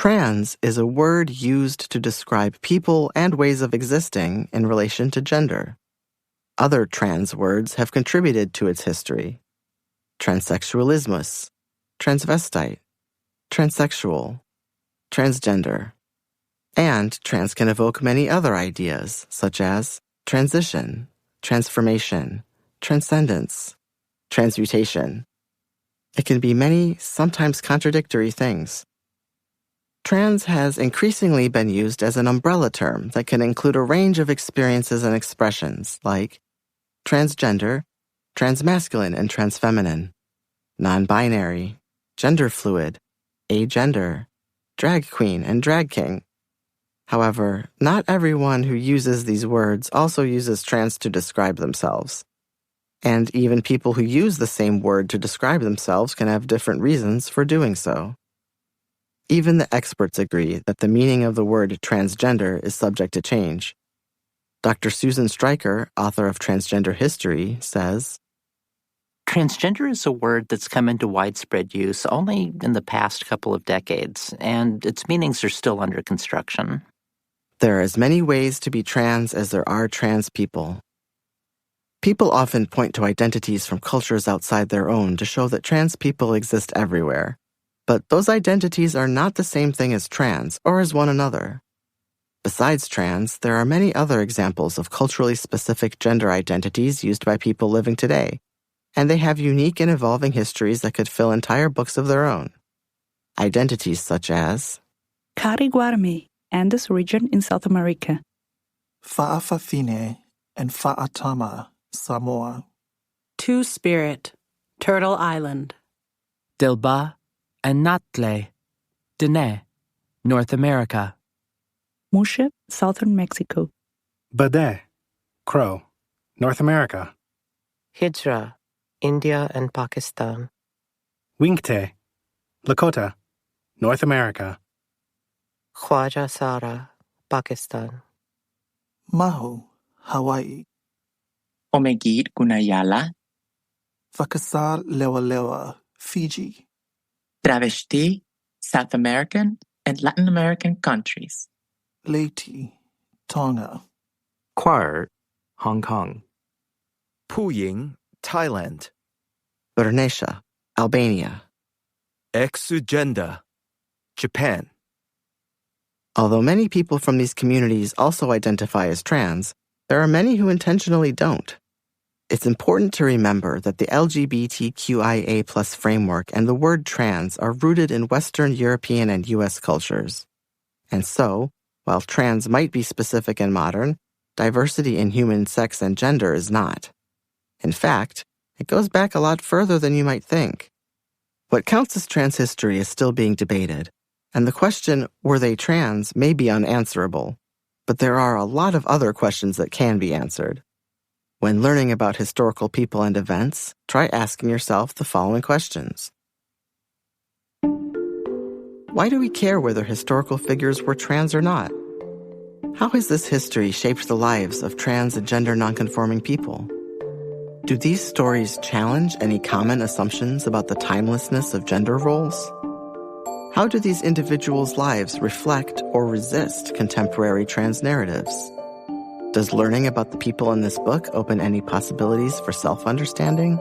Trans is a word used to describe people and ways of existing in relation to gender. Other trans words have contributed to its history. Transsexualismus, transvestite, transsexual, transgender. And trans can evoke many other ideas, such as transition, transformation, transcendence, transmutation. It can be many, sometimes contradictory things. Trans has increasingly been used as an umbrella term that can include a range of experiences and expressions like transgender, transmasculine and transfeminine, non-binary, gender fluid, agender, drag queen and drag king. However, not everyone who uses these words also uses trans to describe themselves. And even people who use the same word to describe themselves can have different reasons for doing so. Even the experts agree that the meaning of the word transgender is subject to change. Dr. Susan Stryker, author of Transgender History, says, Transgender is a word that's come into widespread use only in the past couple of decades, and its meanings are still under construction. There are as many ways to be trans as there are trans people. People often point to identities from cultures outside their own to show that trans people exist everywhere. But those identities are not the same thing as trans or as one another. Besides trans, there are many other examples of culturally specific gender identities used by people living today, and they have unique and evolving histories that could fill entire books of their own. Identities such as Cariguarme, Andes region in South America. Fa'afafine and Fa'atama, Samoa. Two-Spirit, Turtle Island. Dilba and Natle, Dene, North America. Mushe, Southern Mexico. Bade, Crow, North America. Hijra, India and Pakistan. Winkte, Lakota, North America. Khwaja Sara, Pakistan. Mahu, Hawaii. Omegid Gunayala. Vakasar Lewa, Fiji. Travesti, South American and Latin American countries. Leyte, Tonga. Kwar, Hong Kong. Puying, Thailand. Bernesha, Albania. Exugenda, Japan. Although many people from these communities also identify as trans, there are many who intentionally don't. It's important to remember that the LGBTQIA+ framework and the word trans are rooted in Western European and U.S. cultures. And so, while trans might be specific and modern, diversity in human sex and gender is not. In fact, it goes back a lot further than you might think. What counts as trans history is still being debated, and the question, were they trans, may be unanswerable. But there are a lot of other questions that can be answered. When learning about historical people and events, try asking yourself the following questions. Why do we care whether historical figures were trans or not? How has this history shaped the lives of trans and gender nonconforming people? Do these stories challenge any common assumptions about the timelessness of gender roles? How do these individuals' lives reflect or resist contemporary trans narratives? Does learning about the people in this book open any possibilities for self-understanding?